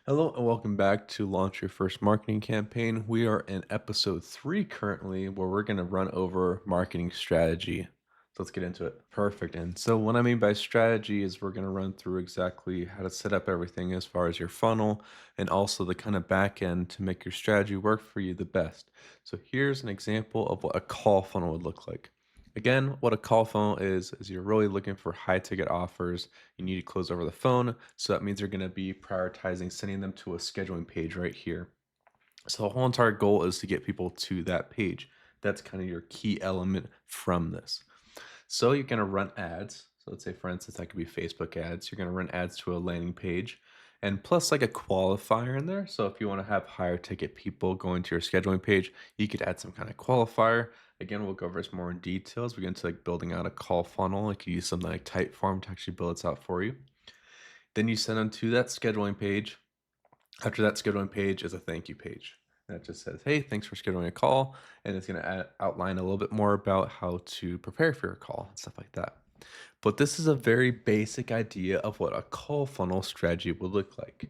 Hello and welcome back to Launch Your First Marketing Campaign. We are in episode 3 currently, where we're going to run over marketing strategy. So let's get into it. Perfect. And so, what I mean by strategy is we're going to run through exactly how to set up everything as far as your funnel and also the kind of back end to make your strategy work for you the best. So, here's an example of what a call funnel would look like. Again, what a call funnel is you're really looking for high ticket offers you need to close over the phone. So that means you're going to be prioritizing sending them to a scheduling page right here. So the whole entire goal is to get people to that page. That's kind of your key element from this. So you're going to run ads. So let's say, for instance, that could be Facebook ads. You're going to run ads to a landing page and plus like a qualifier in there. So if you want to have higher ticket people going to your scheduling page, you could add some kind of qualifier. Again, we'll go over this more in details. We get into like building out a call funnel. Like you use something like Typeform to actually build this out for you. Then you send them to that scheduling page. After that scheduling page is a thank you page. That just says, hey, thanks for scheduling a call. And it's going to outline a little bit more about how to prepare for your call and stuff like that. But this is a very basic idea of what a call funnel strategy would look like.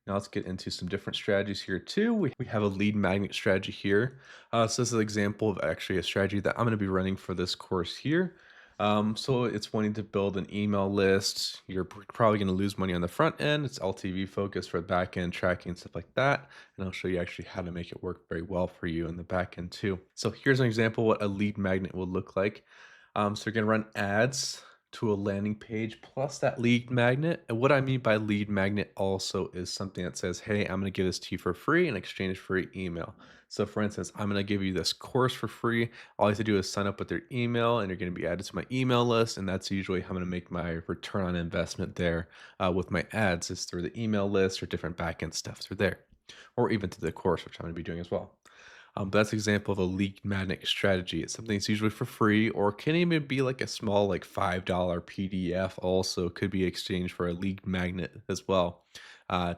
Now let's get into some different strategies here too. We have a lead magnet strategy here. So this is an example of actually a strategy that I'm going to be running for this course here. So it's wanting to build an email list. You're probably going to lose money on the front end. It's LTV focused for back end tracking, stuff like that. And I'll show you actually how to make it work very well for you in the back end too. So here's an example of what a lead magnet would look like. So you're going to run ads to a landing page plus that lead magnet. And what I mean by lead magnet also is something that says, hey, I'm going to give this to you for free in exchange for your email. So for instance, I'm going to give you this course for free. All you have to do is sign up with your email and you're going to be added to my email list. And that's usually how I'm going to make my return on investment there with my ads is through the email list or different backend stuff through there, or even to the course, which I'm going to be doing as well. But that's an example of a lead magnet strategy. It's something that's usually for free, or can even be like a small, like $5 PDF. Also, could be exchanged for a lead magnet as well.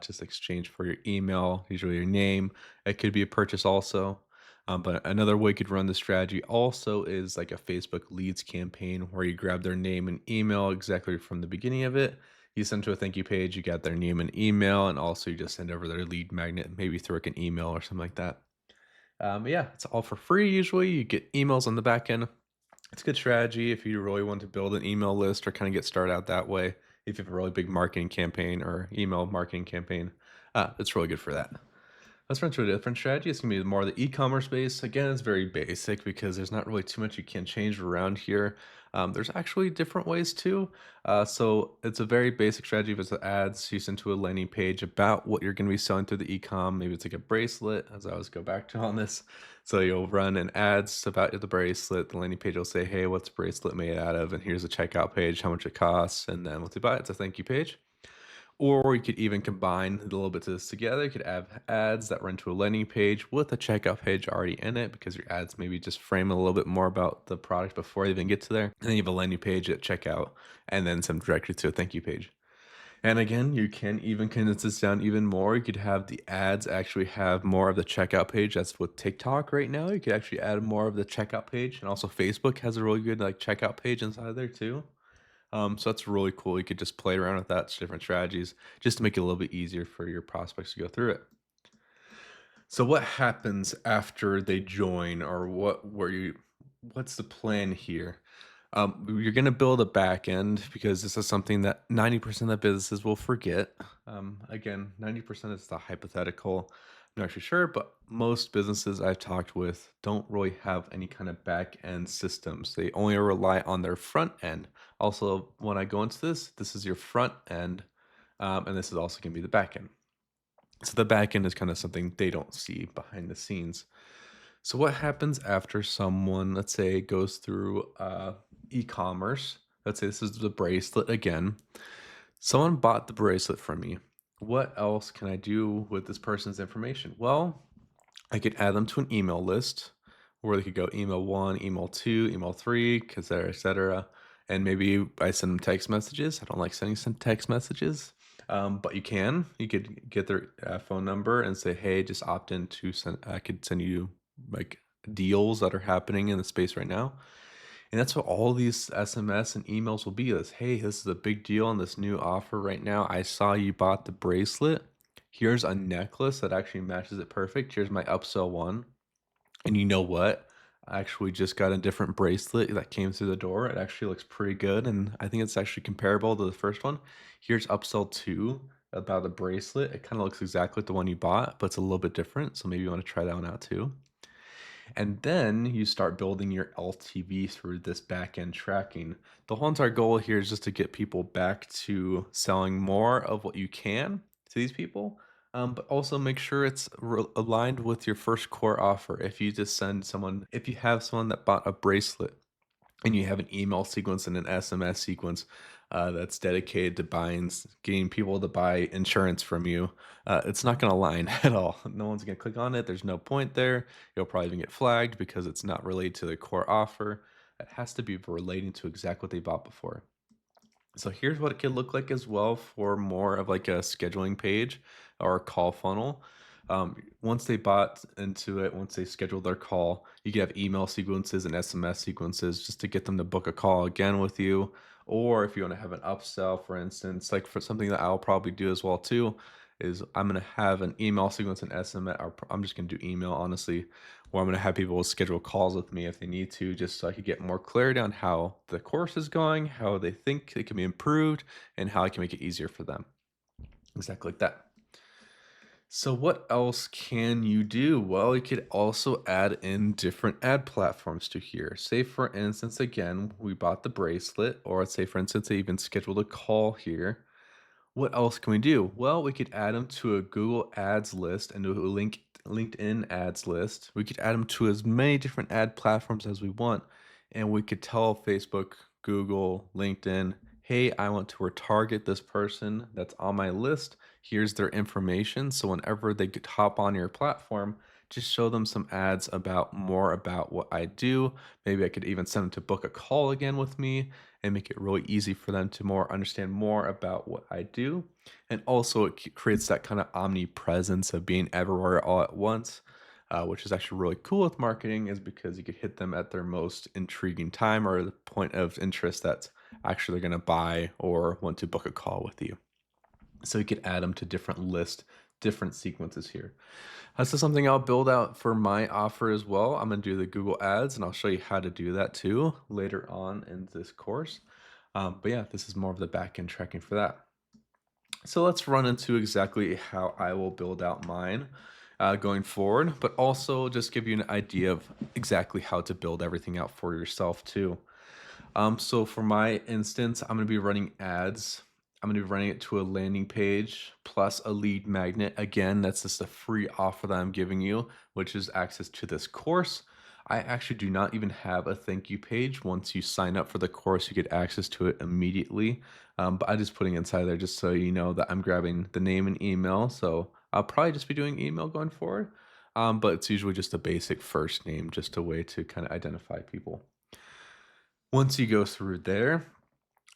Just exchange for your email, usually your name. It could be a purchase also. But another way you could run the strategy also is like a Facebook leads campaign where you grab their name and email exactly from the beginning of it. You send to a thank you page, you got their name and email, and also you just send over their lead magnet, maybe through like an email or something like that. But yeah, it's all for free usually. You get emails on the back end. It's a good strategy if you really want to build an email list or kind of get started out that way. If you have a really big marketing campaign or email marketing campaign, it's really good for that. Let's run to a different strategy. It's gonna be more the e-commerce space. Again, it's very basic because there's not really too much you can change around here. There's actually different ways too. So it's a very basic strategy. If it's the ads, you send to a landing page about what you're gonna be selling through the e-com. Maybe it's like a bracelet, as I always go back to on this. So you'll run an ads about the bracelet. The landing page will say, hey, what's the bracelet made out of? And here's a checkout page, how much it costs. And then once you buy it, it's a thank you page. Or you could even combine a little bit of this together. You could have ads that run to a landing page with a checkout page already in it because your ads maybe just frame a little bit more about the product before they even get to there. And then you have a landing page at checkout and then some directly to a thank you page. And again, you can even condense this down even more. You could have the ads actually have more of the checkout page. That's with TikTok right now. You could actually add more of the checkout page. And also Facebook has a really good like checkout page inside there too. So that's really cool. You could just play around with that, different strategies, just to make it a little bit easier for your prospects to go through it. So what happens after they join, or what's the plan here? You're going to build a back end because this is something that 90% of businesses will forget. Again, 90% is the hypothetical. I'm not actually sure, but most businesses I've talked with don't really have any kind of back end systems. They only rely on their front end. Also, when I go into this is your front end, and this is also going to be the back end. So the back end is kind of something they don't see behind the scenes. So what happens after someone, let's say, goes through e-commerce? Let's say this is the bracelet again. Someone bought the bracelet from me. What else can I do with this person's information? Well, I could add them to an email list where they could go email one, email two, email three, et cetera. And maybe I send them text messages. I don't like sending some text messages, but you can. You could get their phone number and say, hey, just opt in to send. I could send you like deals that are happening in the space right now. And that's what all these SMS and emails will be is, hey, this is a big deal on this new offer right now. I saw you bought the bracelet. Here's a necklace that actually matches it perfect. Here's my upsell one. And you know what? I actually just got a different bracelet that came through the door. It actually looks pretty good, and I think it's actually comparable to the first one. Here's upsell 2 about the bracelet. It kinda looks exactly like the one you bought, but it's a little bit different, so maybe you wanna try that one out too. And then you start building your LTV through this back-end tracking. The whole entire goal here is just to get people back to selling more of what you can to these people, but also make sure it's aligned with your first core offer. If you have someone that bought a bracelet and you have an email sequence and an SMS sequence that's dedicated to getting people to buy insurance from you, it's not going to align at all. No one's going to click on it. There's no point there. You'll probably even get flagged because it's not related to the core offer. It has to be relating to exactly what they bought before. So here's what it could look like as well for more of like a scheduling page or a call funnel. Once they bought into it, once they scheduled their call, you can have email sequences and SMS sequences just to get them to book a call again with you. Or if you want to have an upsell, for instance, like for something that I'll probably do as well too, is I'm gonna have an email sequence and SMS, or I'm just gonna do email honestly, where I'm gonna have people schedule calls with me if they need to, just so I could get more clarity on how the course is going, how they think it can be improved, and how I can make it easier for them. Exactly like that. So what else can you do? Well, you could also add in different ad platforms to here. Say for instance, again, we bought the bracelet, or let's say for instance, they even scheduled a call here. What else can we do? Well, we could add them to a Google Ads list and to a LinkedIn ads list. We could add them to as many different ad platforms as we want. And we could tell Facebook, Google, LinkedIn, hey, I want to retarget this person that's on my list. Here's their information. So whenever they could hop on your platform, just show them some ads about more about what I do. Maybe I could even send them to book a call again with me and make it really easy for them to more understand more about what I do. And also, it creates that kind of omnipresence of being everywhere all at once, which is actually really cool with marketing, is because you could hit them at their most intriguing time or the point of interest that's actually going to buy or want to book a call with you. So you could add them to different lists, different sequences here. This is something I'll build out for my offer as well. I'm going to do the Google Ads, and I'll show you how to do that too later on in this course. But yeah, this is more of the back end tracking for that. So let's run into exactly how I will build out mine going forward, but also just give you an idea of exactly how to build everything out for yourself too. So for my instance, I'm going to be running ads. I'm going to be running it to a landing page plus a lead magnet. Again, that's just a free offer that I'm giving you, which is access to this course. I actually do not even have a thank you page. Once you sign up for the course, you get access to it immediately. But I'm just putting inside there just so you know that I'm grabbing the name and email. So I'll probably just be doing email going forward. But it's usually just a basic first name, just a way to kind of identify people. Once you go through there,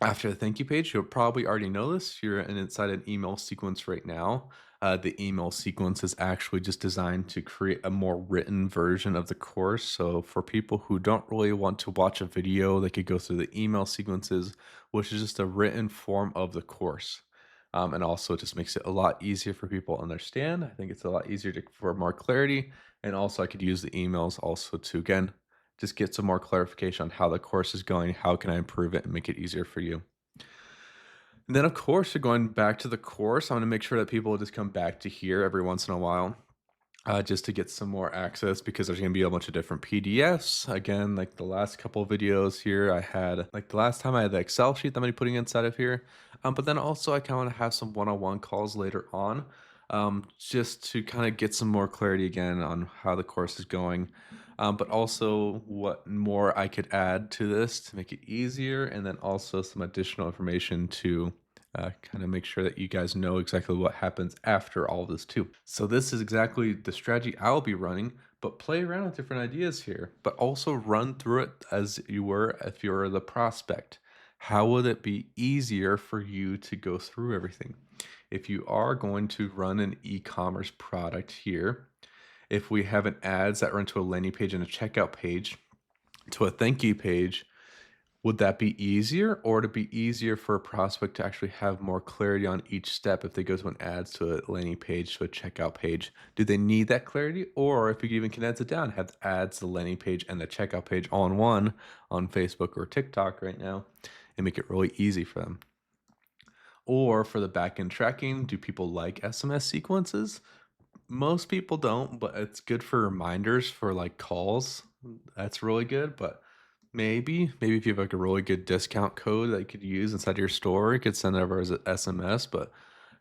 after the thank you page, you'll probably already know this. You're inside an email sequence right now. The email sequence is actually just designed to create a more written version of the course. So for people who don't really want to watch a video, they could go through the email sequences, which is just a written form of the course. And also it just makes it a lot easier for people to understand. I think it's a lot easier for more clarity. And also I could use the emails also to, again, just get some more clarification on how the course is going, how can I improve it and make it easier for you. And then, of course, you're going back to the course. I'm going to make sure that people just come back to here every once in a while, just to get some more access because there's going to be a bunch of different PDFs. Again, like the last couple of videos here, I had like the last time I had the Excel sheet that I'm going to be putting inside of here. But then also, I kind of want to have some one-on-one calls later on, just to kind of get some more clarity again on how the course is going. But also what more I could add to this to make it easier, and then also some additional information to kind of make sure that you guys know exactly what happens after all this too. So this is exactly the strategy I'll be running, but play around with different ideas here, but also run through it as you were if you're the prospect. How would it be easier for you to go through everything? If you are going to run an e-commerce product here, if we have an ads that run to a landing page and a checkout page to a thank you page, Would that be easier, or would it be easier for a prospect to actually have more clarity on each step if they go to an ads to a landing page to a checkout page? Do they need that clarity? Or if you even condense it down, have the ads, the landing page, and the checkout page all in one on Facebook or TikTok right now and make it really easy for them? Or for the backend tracking, do people like SMS sequences? Most people don't, but it's good for reminders for like calls. That's really good. But maybe if you have like a really good discount code that you could use inside your store, you could send it over as an SMS. But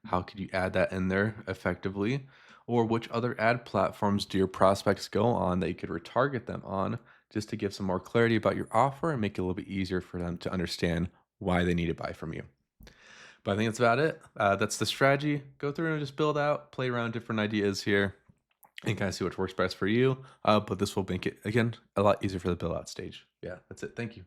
how could you add that in there effectively? Or which other ad platforms do your prospects go on that you could retarget them on just to give some more clarity about your offer and make it a little bit easier for them to understand why they need to buy from you? But I think that's about it. That's the strategy. Go through and just build out, play around different ideas here, and kind of see what works best for you. But this will make it again a lot easier for the build out stage. Yeah, that's it. Thank you.